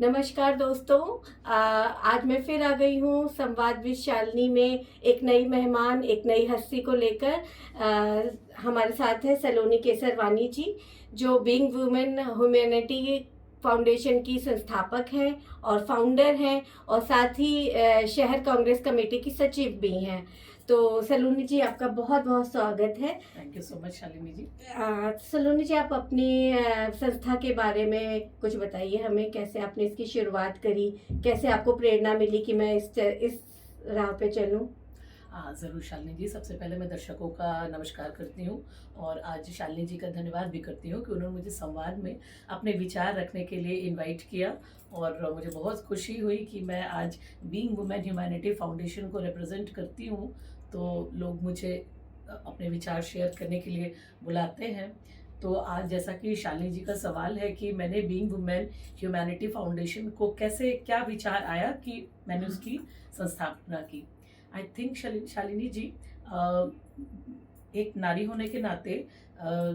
नमस्कार दोस्तों। आज मैं फिर आ गई हूँ संवाद विद शालिनी में एक नई मेहमान, एक नई हस्ती को लेकर। हमारे साथ है सलोनी केसरवानी जी, जो बीइंग वुमेन ह्यूमैनिटी फाउंडेशन की संस्थापक हैं और फाउंडर हैं, और साथ ही शहर कांग्रेस कमेटी की सचिव भी हैं। तो सलोनी जी, आपका बहुत बहुत स्वागत है। Thank you so much Shalini ji. Saloni ji, आप अपनी संस्था के बारे में कुछ बताइए हमें। कैसे आपने इसकी शुरुआत करी, कैसे आपको प्रेरणा मिली कि मैं इस राह पे चलूं? हाँ ज़रूर शालिनी जी, सबसे पहले मैं दर्शकों का नमस्कार करती हूँ और आज शालिनी जी का धन्यवाद भी करती हूँ कि उन्होंने मुझे संवाद में अपने विचार रखने के लिए इनवाइट किया। और मुझे बहुत खुशी हुई कि मैं आज बीइंग वुमेन ह्यूमैनिटी फाउंडेशन को रिप्रेजेंट करती हूँ, तो लोग मुझे अपने विचार शेयर करने के लिए बुलाते हैं। तो आज जैसा कि शालिनी जी का सवाल है कि मैंने बीइंग वुमेन ह्यूमैनिटी फाउंडेशन को कैसे, क्या विचार आया कि मैंने उसकी संस्थापना की। आई थिंक शालिनी जी, अ, एक नारी होने के नाते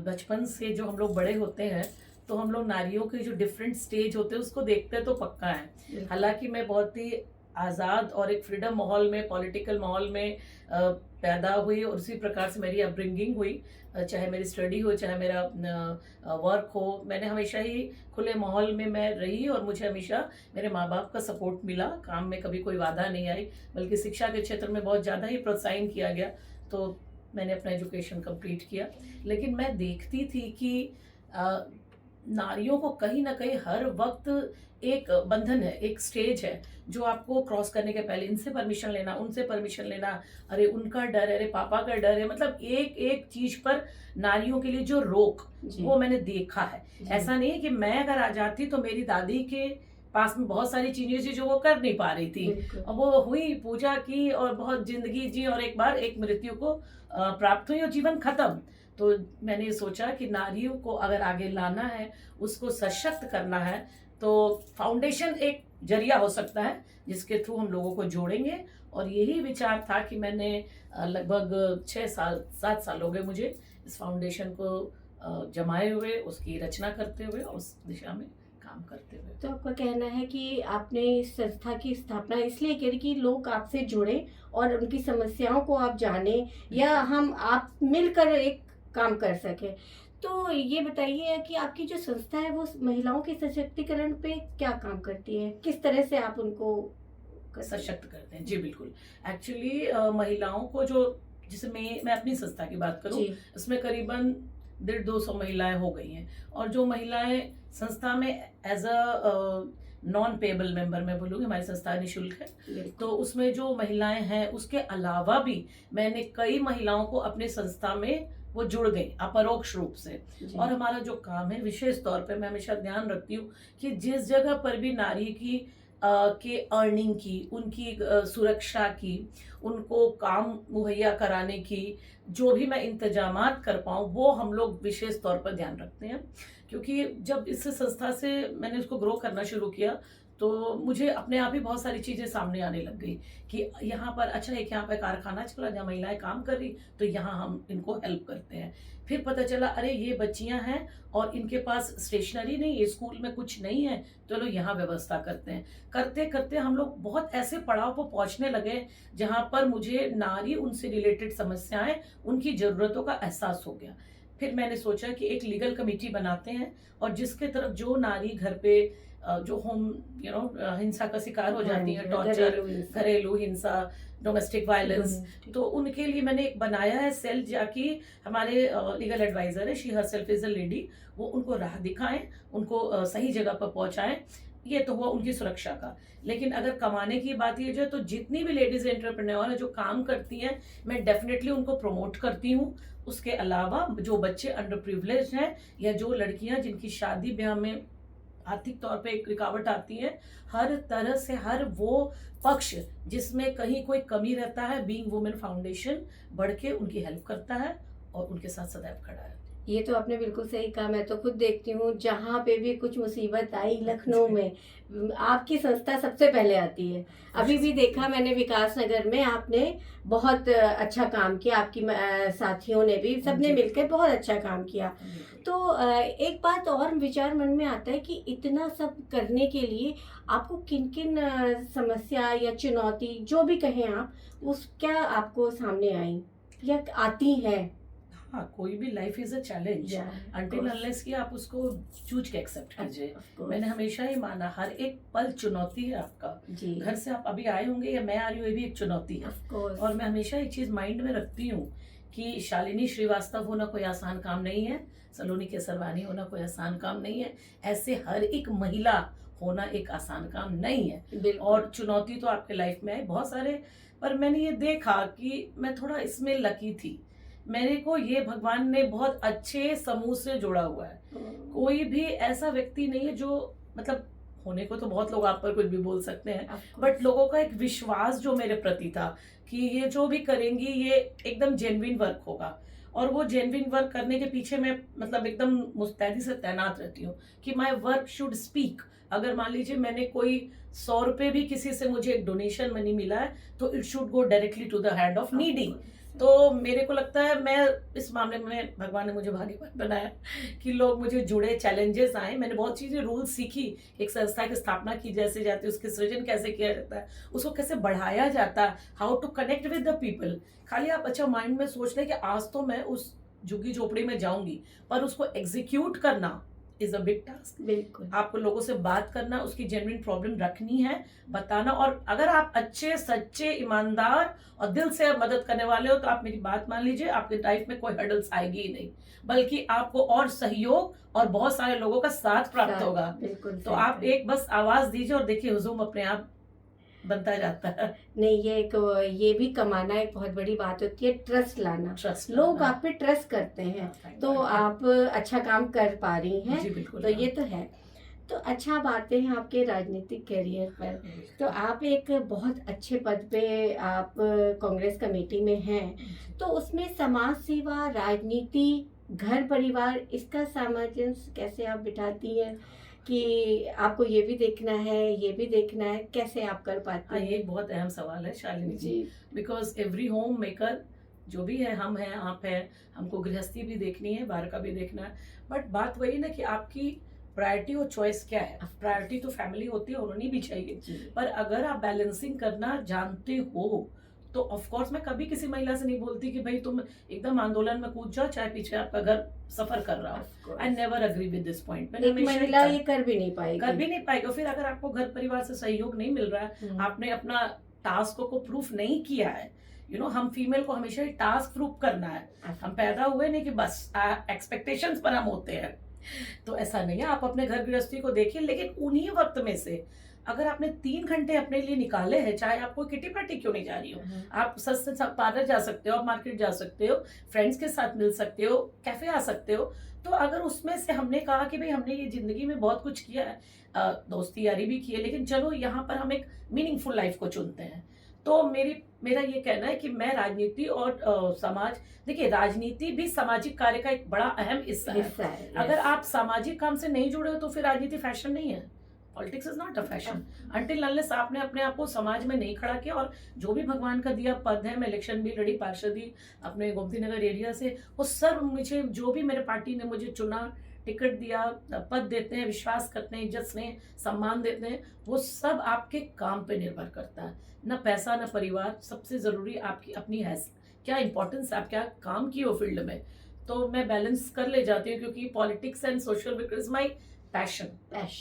बचपन से जो हम लोग बड़े होते हैं, तो हम लोग नारियों के जो डिफरेंट स्टेज होते हैं उसको देखते तो पक्का है। हालांकि मैं बहुत ही आज़ाद और एक फ्रीडम माहौल में, पॉलिटिकल माहौल में पैदा हुई और उसी प्रकार से मेरी अपब्रिंगिंग हुई। चाहे मेरी स्टडी हो, चाहे मेरा वर्क हो, मैंने हमेशा ही खुले माहौल में मैं रही और मुझे हमेशा मेरे माँ बाप का सपोर्ट मिला। काम में कभी कोई बाधा नहीं आई, बल्कि शिक्षा के क्षेत्र में बहुत ज़्यादा ही प्रोत्साहन किया गया। तो मैंने अपना एजुकेशन कंप्लीट किया। लेकिन मैं देखती थी कि अ, नारियों को कहीं ना कहीं हर वक्त एक बंधन है, एक स्टेज है जो आपको क्रॉस करने के पहले इनसे परमिशन लेना, उनसे परमिशन लेना, अरे उनका डर है, अरे पापा का डर है, मतलब एक एक चीज पर नारियों के लिए जो रोक, वो मैंने देखा है। ऐसा नहीं है कि मैं अगर आ जाती तो मेरी दादी के पास में बहुत सारी चीजें थी जो वो कर नहीं पा रही थी, और वो हुई, पूजा की और बहुत जिंदगी जी, और एक बार एक मृत्यु को प्राप्त हुई और जीवन खत्म। तो मैंने सोचा कि नारियों को अगर आगे लाना है, उसको सशक्त करना है, तो फाउंडेशन एक जरिया हो सकता है जिसके थ्रू हम लोगों को जोड़ेंगे। और यही विचार था कि मैंने लगभग 6 साल 7 साल हो गए मुझे इस फाउंडेशन को जमाए हुए, उसकी रचना करते हुए और उस दिशा में काम करते हुए। तो आपका कहना है कि आपने इस संस्था की स्थापना इसलिए करी कि लोग आपसे जुड़े और उनकी समस्याओं को आप जाने, या हम आप मिलकर एक काम कर सके। तो ये बताइए कि आपकी जो संस्था है वो महिलाओं के सशक्तिकरण पे क्या काम करती है, किस तरह से आप उनको सशक्त करते हैं? जी बिल्कुल। एक्चुअली महिलाओं को जो, जिसे मैं अपनी संस्था की बात करूं, इसमें करीबन 150-200 महिलाएं हो गई हैं। और जो महिलाएं संस्था में as a non payable member, मैं बोलूँगी, हमारी संस्था निःशुल्क है, तो उसमें जो महिलाएं हैं उसके अलावा भी मैंने कई महिलाओं को अपनी संस्था में वो जुड़ गई अपरोक्ष रूप से। और हमारा जो काम है, विशेष तौर पे मैं हमेशा ध्यान रखती हूँ कि जिस जगह पर भी नारी की के अर्निंग की, उनकी सुरक्षा की, उनको काम मुहैया कराने की, जो भी मैं इंतजामात कर पाऊँ, वो हम लोग विशेष तौर पर ध्यान रखते हैं। क्योंकि जब इस संस्था से मैंने उसको ग्रो करना शुरू किया, तो मुझे अपने आप ही बहुत सारी चीज़ें सामने आने लग गई कि यहाँ पर अच्छा, एक यहाँ पे कारखाना चला जहाँ महिलाएं काम कर रही, तो यहाँ हम इनको हेल्प करते हैं। फिर पता चला, अरे ये बच्चियां हैं और इनके पास स्टेशनरी नहीं है, स्कूल में कुछ नहीं है, चलो यहाँ व्यवस्था करते हैं। करते करते हम लोग बहुत ऐसे पड़ाव पर पहुंचने लगे जहां पर मुझे नारी, उनसे रिलेटेड समस्याएं, उनकी जरूरतों का एहसास हो गया। फिर मैंने सोचा कि एक लीगल कमेटी बनाते हैं, और जिसके तरफ जो नारी घर पे जो होम हिंसा का शिकार हो जाती है, टॉर्चर, घरेलू हिंसा, डोमेस्टिक वायलेंस, तो उनके लिए मैंने एक बनाया है सेल, जाकि हमारे लीगल एडवाइजर है, she her self is a lady, वो उनको राह दिखाएं, उनको सही जगह पर पहुंचाएं। ये तो हुआ उनकी सुरक्षा का। लेकिन अगर कमाने की बात ये जो, तो जितनी भी लेडीज एंटरप्रेन्योर है जो काम करती हैं, मैं डेफिनेटली उनको प्रमोट करती हूँ। उसके अलावा जो बच्चे अंडर प्रिविलेज हैं, या जो लड़कियां जिनकी शादी ब्याह में आर्थिक तौर पे एक रुकावट आती है, हर तरह से हर वो पक्ष जिसमें कहीं कोई कमी रहता है, बीइंग वुमेन फाउंडेशन बढ़ के उनकी हेल्प करता है और उनके साथ सदैव खड़ा है। ये तो आपने बिल्कुल सही कहा। मैं तो खुद देखती हूँ जहाँ पे भी कुछ मुसीबत आई लखनऊ में, आपकी संस्था सबसे पहले आती है। अभी भी देखा मैंने विकास नगर में आपने बहुत अच्छा काम किया, आपकी साथियों ने भी, सबने जी। मिलकर बहुत अच्छा काम किया। बिल्कुल। तो एक बात और विचार मन में आता है कि इतना सब करने के लिए आपको किन किन समस्या या चुनौती जो भी कहें आप, उस क्या आपको सामने आई या आती हैं? हाँ, कोई भी लाइफ इज अ चैलेंज या अनटिल अनलेस कि आप उसको जूझ के एक्सेप्ट कीजिए। of मैंने course, हमेशा ही माना हर एक पल चुनौती है आपका। जी, घर से आप अभी आए होंगे या मैं आ रही हूँ, ये भी एक चुनौती है। of course, और मैं हमेशा एक चीज माइंड में रखती हूँ कि शालिनी श्रीवास्तव होना कोई आसान काम नहीं है, सलोनी केसरवानी होना कोई आसान काम नहीं है, ऐसे हर एक महिला होना एक आसान काम नहीं है। बिल्कुल, और चुनौती तो आपके लाइफ में है बहुत सारे, पर मैंने ये देखा कि मैं थोड़ा इसमें लकी थी। मेरे को ये भगवान ने बहुत अच्छे समूह से जोड़ा हुआ है। कोई भी ऐसा व्यक्ति नहीं है जो, मतलब होने को तो बहुत लोग आप पर कुछ भी बोल सकते हैं, of course, बट लोगों का एक विश्वास जो मेरे प्रति था कि ये जो भी करेंगी ये एकदम जेन्युइन वर्क होगा। और वो जेन्युइन वर्क करने के पीछे मैं मतलब एकदम मुस्तैदी से तैनात रहती हूँ कि माई वर्क शुड स्पीक। अगर मान लीजिए मैंने कोई 100 रुपए भी किसी से मुझे एक डोनेशन मनी मिला है तो it should go directly to the hand of needy. तो मेरे को लगता है मैं इस मामले में भगवान ने मुझे भाग्यवान बनाया कि लोग मुझे जुड़े, चैलेंजेस आए, मैंने बहुत चीजें रूल सीखी। एक संस्था की स्थापना की जैसे जाती है, उसके सृजन कैसे किया जाता है, उसको कैसे बढ़ाया जाता है, how to connect with the people. खाली आप अच्छा माइंड में सोच लें कि आज तो मैं उस झुग्गी झोपड़ी में जाऊंगी, पर उसको एग्जीक्यूट करना इज अ बिग टास्क। बिल्कुल, आपको लोगों से बात करना, उसकी जेन्युइन प्रॉब्लम रखनी है, बताना। और अगर आप अच्छे, सच्चे, ईमानदार और दिल से मदद करने वाले हो तो आप मेरी बात मान लीजिए, आपकी लाइफ में कोई हर्डल्स आएगी ही नहीं, बल्कि आपको और सहयोग और बहुत सारे लोगों का साथ प्राप्त होगा। बिल्कुल तो सही आप कहा। एक बस आवाज दीजिए और देखिए हुजूम अपने आप बनता जाता है। नहीं, ये भी कमाना एक बहुत बड़ी बात होती है, ट्रस्ट लाना। ट्रस्ट लोग आप पे ट्रस्ट करते हैं, तो आप अच्छा काम कर पा रही हैं, जी बिल्कुल। तो ये तो है। तो अच्छा, अब आते हैं आपके राजनीतिक करियर पर। तो आप एक बहुत अच्छे पद पे आप कांग्रेस कमेटी में हैं, तो उसमें समाज सेवा, राजनीति, घर परिवार, इसका सामंजस्य कैसे आप बिठाती हैं कि आपको ये भी देखना है, ये भी देखना है, कैसे आप कर पाती हाँ, हैं? ये एक बहुत अहम सवाल है शालिनी जी, जी, बिकॉज एवरी होम मेकर जो भी है, हम हैं, आप हैं, हमको गृहस्थी भी देखनी है, बाहर का भी देखना है। बट बात वही ना कि आपकी प्रायोरिटी और चॉइस क्या है। प्रायोरिटी तो फैमिली होती है, उन्होंने भी चाहिए, जी, पर अगर आप बैलेंसिंग करना जानते हो तो ऑफ कोर्स मैं कभी किसी महिला से नहीं बोलती कि भाई तुम एकदम आंदोलन में कूद जाओ चाहे पीछे आपका घर सफर कर रहा हो। of course। I never agree with this point. एक महिला ये कर भी नहीं पाएगी। कर भी नहीं पाएगा। फिर अगर आपको घर परिवार से सहयोग नहीं मिल रहा है, आपने अपना टास्क को प्रूफ नहीं किया है, हम फीमेल को हमेशा ही टास्क प्रूफ करना है। हम पैदा हुए नहीं कि बस एक्सपेक्टेशंस पर हम होते हैं, तो ऐसा नहीं है। आप अपने घर गृहस्थी को देखिए, लेकिन उन्हीं वक्त में से अगर आपने 3 घंटे अपने लिए निकाले हैं, चाहे आपको किटी पार्टी क्यों नहीं जा रही हो, आप सच से पार्लर जा सकते हो, आप मार्केट जा सकते हो, फ्रेंड्स के साथ मिल सकते हो, कैफे आ सकते हो, तो अगर उसमें से हमने कहा कि भाई हमने ये जिंदगी में बहुत कुछ किया है, दोस्ती यारी भी की है, लेकिन चलो यहाँ पर हम एक मीनिंगफुल लाइफ को चुनते हैं, तो मेरा ये कहना है कि मैं राजनीति और समाज, देखिए राजनीति भी सामाजिक कार्य का एक बड़ा अहम हिस्सा है। अगर आप सामाजिक काम से नहीं जुड़े हो तो फिर राजनीति फैशन नहीं है। Politics is not a fashion until unless आपने अपने आप को समाज में नहीं खड़ा किया। और जो भी भगवान का दिया पद है, मैं इलेक्शन भी लड़ी पार्षदी अपने गोमती नगर एरिया से, वो सब मुझे, जो भी मेरे पार्टी ने मुझे चुना, टिकट दिया, पद देते हैं, विश्वास करते हैं, इज्जत स्नेह सम्मान देते हैं, वो सब आपके काम पे निर्भर करता है, न पैसा न परिवार। सबसे जरूरी आपकी अपनी क्या इंपॉर्टेंस, आप क्या काम किए हो फील्ड में। तो मैं बैलेंस कर ले जाती हूँ, क्योंकि politics and social work is my passion.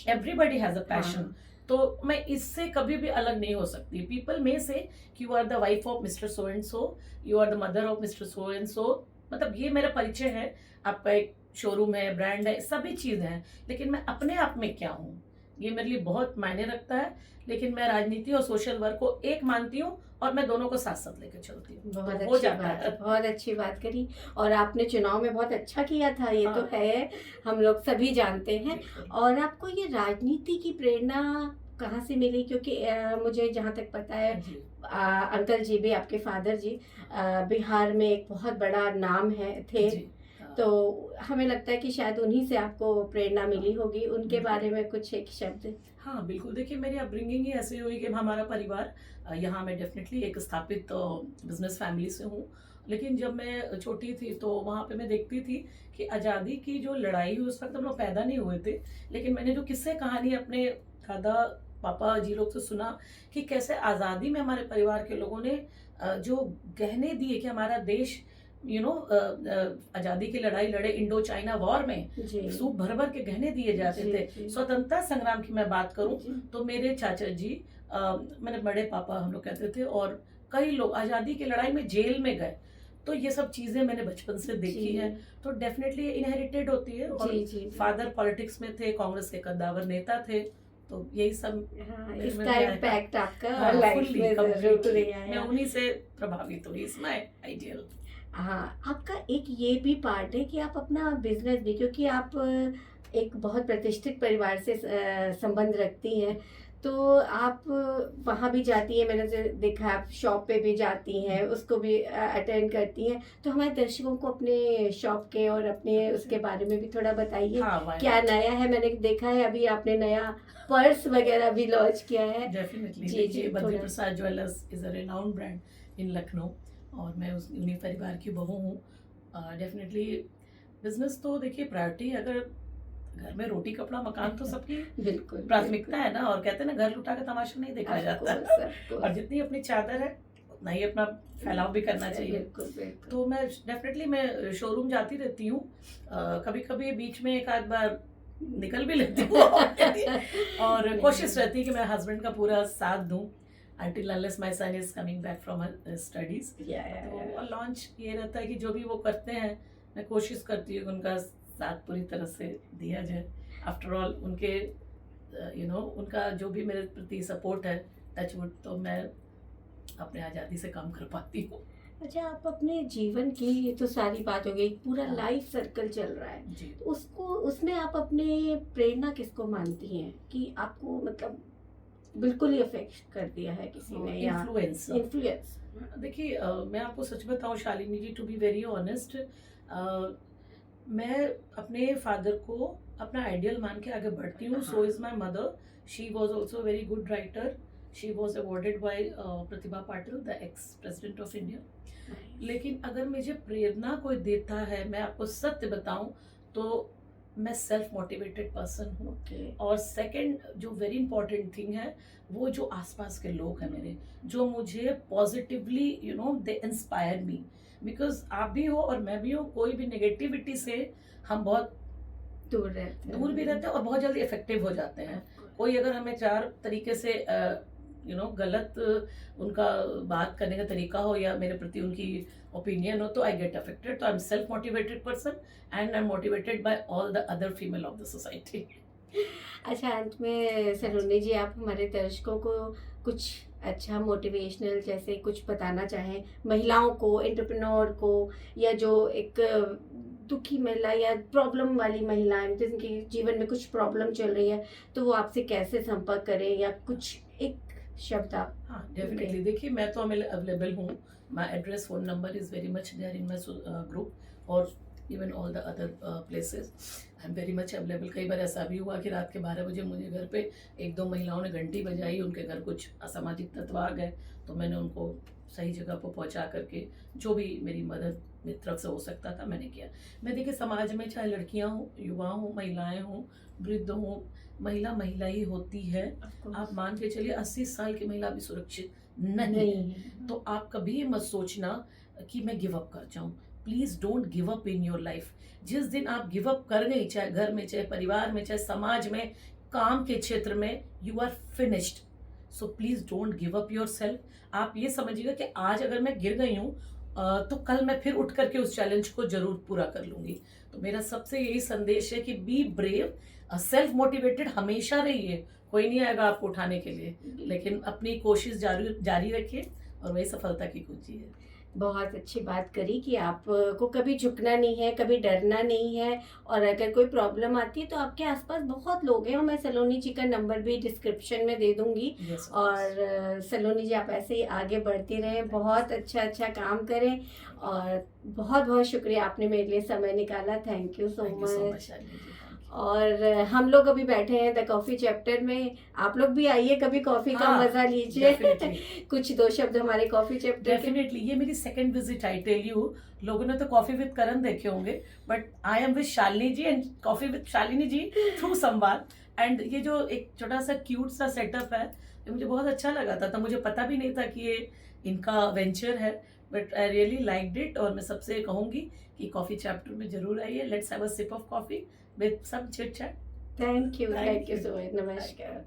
Everybody has a passion. तो मैं इससे कभी भी अलग नहीं हो सकती। पीपल में से you are the wife of mister so and so, you are the mother of mister so and so, मतलब ये मेरा परिचय है। आपका एक शोरूम है, ब्रांड है, सभी चीज है, लेकिन मैं अपने आप में क्या हूँ, ये मेरे लिए बहुत मायने रखता है। लेकिन मैं राजनीति और सोशल वर्क को एक मानती हूँ, और मैं दोनों को साथ साथ लेकर चलती हूँ। बहुत हो अच्छी जाता बात, है। बहुत अच्छी बात करी। और आपने चुनाव में बहुत अच्छा किया था, ये तो हाँ। है, हम लोग सभी जानते हैं। बिल्कुल। और आपको ये राजनीति की प्रेरणा कहाँ से मिली? क्योंकि मुझे जहाँ तक पता है, जी। अंकल जी भी, आपके फादर जी बिहार में एक बहुत बड़ा नाम थे। जी। तो तो हमें लगता है कि शायद उन्हीं से आपको प्रेरणा मिली होगी, उनके बारे में कुछ एक शब्द। हाँ बिल्कुल, देखिए मेरी अपब्रिंगिंग ही ऐसी हुई कि हमारा परिवार यहाँ मैं डेफिनेटली एक स्थापित बिजनेस फैमिली से हूँ। लेकिन जब मैं छोटी थी तो वहाँ पे मैं देखती थी कि आज़ादी की जो लड़ाई हुई उस वक्त हम लोग पैदा नहीं हुए थे, लेकिन मैंने जो किस्से कहानी अपने दादा पापा जी लोग से सुना कि कैसे आज़ादी में हमारे परिवार के लोगों ने जो गहने दिए कि हमारा देश आज़ादी की लड़ाई लड़े, इंडो चाइना वॉर में जी सूप भर भर के गहने दिए जाते जी थे। जी स्वतंत्रता संग्राम की मैं बात करूं जी तो मेरे चाचा जी मैंने बड़े पापा हम लोग कहते थे, और कई लोग आज़ादी की लड़ाई में जेल में गए। तो ये सब चीज़ें मैंने बचपन से देखी जी है, तो डेफिनेटली इनहेरिटेड होती है। और जी जी फादर पॉलिटिक्स में थे, कांग्रेस के कद्दावर नेता थे, तो यही सब हाँ, मेरे में इसका आया। इम्पैक्ट आपका हाँ लाइफ फुल्ली में जरूर कम्प्लीटली रहा मैं है। उन्हीं से प्रभावित हुई, इज माय आइडियल। हाँ, आपका एक ये भी पार्ट है कि आप अपना बिजनेस भी, क्योंकि आप एक बहुत प्रतिष्ठित परिवार से संबंध रखती हैं, तो आप वहाँ भी जाती हैं, मैंने देखा आप शॉप पे भी जाती हैं, उसको भी अटेंड करती हैं। तो हमारे दर्शकों को अपने शॉप के और अपने उसके बारे में भी थोड़ा बताइए, हाँ why क्या not? नया है। मैंने देखा है अभी आपने नया पर्स वगैरह भी लॉन्च किया है। डेफिनेटली जी, देखिए, जी, बद्री थोड़ा। Prasad jewellers is a renowned brand in Lucknow, और मैं उन्हीं परिवार की बहू हूँ। डेफिनेटली बिजनेस तो देखिए प्रायोरिटी, अगर घर में रोटी कपड़ा मकान तो सबकी बिल्कुल प्राथमिकता है ना, और कहते हैं ना घर लुटा के तमाशा नहीं देखा जाता। और जितनी अपनी चादर है उतना ही अपना फैलाव भी करना चाहिए। बिल्कुल बिल्कुल। तो मैं डेफिनेटली मैं शोरूम जाती रहती हूँ, कभी कभी बीच में एक आध बार निकल भी लेती हूँ और कोशिश रहती है कि मैं हस्बैंड का पूरा साथ दूँ until unless my son is coming back from studies। तो लॉन्च ये रहता है कि जो भी वो करते हैं मैं कोशिश करती हूँ कि उनका साथ पूरी तरह से दिया जाए। आफ्टर ऑल उनके उनका जो भी मेरे प्रति सपोर्ट है, टचवुड, तो मैं अपने आज़ादी से काम कर पाती हूँ। अच्छा, आप अपने जीवन की, ये तो सारी बात हो गई, पूरा हाँ। लाइफ सर्कल चल रहा है, जी तो उसको, उसमें आप अपने प्रेरणा किसको मानती हैं कि आपको मतलब बिल्कुल ही अफेक्ट कर दिया है किसी ने, या इन्फ्लुएंस। इन्फ्लुएंस? देखिए मैं आपको सच बताऊं शालिनी जी, टू बी वेरी ऑनेस्ट, मैं अपने फादर को अपना आइडियल मान के आगे बढ़ती हूँ। So is my mother, she was also very good writer, she was awarded bye Pratibha Patil, the ex president of India. लेकिन अगर मुझे प्रेरणा कोई देता है, मैं आपको सत्य बताऊं तो मैं सेल्फ मोटिवेटेड पर्सन हूँ। और सेकंड जो वेरी इंपॉर्टेंट थिंग है, वो जो आसपास के लोग हैं मेरे, जो मुझे positively they inspire me, because आप भी हो और मैं भी हूँ, कोई भी नेगेटिविटी से हम बहुत दूर रहते दूर भी रहते हैं और बहुत जल्दी इफेक्टिव हो जाते हैं। कोई अगर हमें चार तरीके से गलत उनका बात करने का तरीका हो या मेरे प्रति उनकी ओपिनियन हो, तो आई गेट अफेक्टेड। तो I am self motivated person and I am motivated by all the other female of the society. अच्छा, अंत में सलोनी जी, आप हमारे दर्शकों को कुछ अच्छा मोटिवेशनल जैसे कुछ बताना चाहें, महिलाओं को, एंटरप्रेन्योर को, या जो एक दुखी महिला या प्रॉब्लम वाली महिलाएं जिनके जीवन में कुछ प्रॉब्लम चल रही है, तो वो आपसे कैसे संपर्क करें, या कुछ एक शब्द आप? हाँ डेफिनेटली, देखिए मैं तो अवेलेबल हूँ, my address, phone number is very much there in my group, और even all the other places I am very much available. कई बार ऐसा भी हुआ कि रात के 12 बजे मुझे घर पे एक दो महिलाओं ने घंटी बजाई, उनके घर कुछ असामाजिक तत्व आ गए, तो मैंने उनको सही जगह पर पहुंचा करके जो भी मेरी मदद मेरी तरफ से हो सकता था मैंने किया। मैं देखिए समाज में चाहे लड़कियां हों, युवा हों, महिलाएं हों, वृद्ध हों, महिला महिला ही होती है। आप मान के चलिए 80 साल की महिला भी सुरक्षित नहीं है। तो आप कभी मत सोचना कि मैं गिव अप कर जाऊं। Please don't give up in your life. जिस दिन आप गिव अप कर गई, चाहे घर में, चाहे परिवार में, चाहे समाज में, काम के क्षेत्र में, you are finished. So please don't give up yourself. आप ये समझिएगा कि आज अगर मैं गिर गई हूँ तो कल मैं फिर उठ करके उस चैलेंज को जरूर पूरा कर लूंगी। तो मेरा सबसे यही संदेश है कि बी ब्रेव, सेल्फ मोटिवेटेड हमेशा रहिए। कोई नहीं आएगा आपको उठाने के लिए, लेकिन अपनी कोशिश जारी रखिए और वही सफलता की कुंजी है। बहुत अच्छी बात करी कि आपको कभी झुकना नहीं है, कभी डरना नहीं है। और अगर कोई प्रॉब्लम आती है तो आपके आसपास बहुत लोग हैं, और मैं सलोनी जी का नंबर भी डिस्क्रिप्शन में दे दूंगी। यस, और सलोनी जी, आप ऐसे ही आगे बढ़ती रहें, बहुत अच्छा अच्छा काम करें। और बहुत बहुत शुक्रिया, आपने मेरे लिए समय निकाला। Thank you so thank you so much much. Shalini ji, thank you. और हम लोग अभी बैठे हैं द कॉफी चैप्टर में, आप लोग भी आइए, कभी कॉफी का हाँ, मजा लीजिए। डेफिनेटली कुछ दो शब्द हमारे कॉफी चैप्टर के। डेफिनेटली ये मेरी second visit, I tell you. लोगों ने तो कॉफी विद करण देखे होंगे, but I am with Shalini ji and coffee with Shalini ji through Samvad. And ये जो एक छोटा सा क्यूट सा सेटअप है, ये मुझे बहुत अच्छा लगा था। तो मुझे पता भी नहीं था कि ये इनका वेंचर है, but I really liked it. और मैं सबसे कहूंगी कि कॉफी चैप्टर में जरूर आइए, let's have a sip of coffee with some chit chat. Thank you Thank so you. Much. नमस्कार।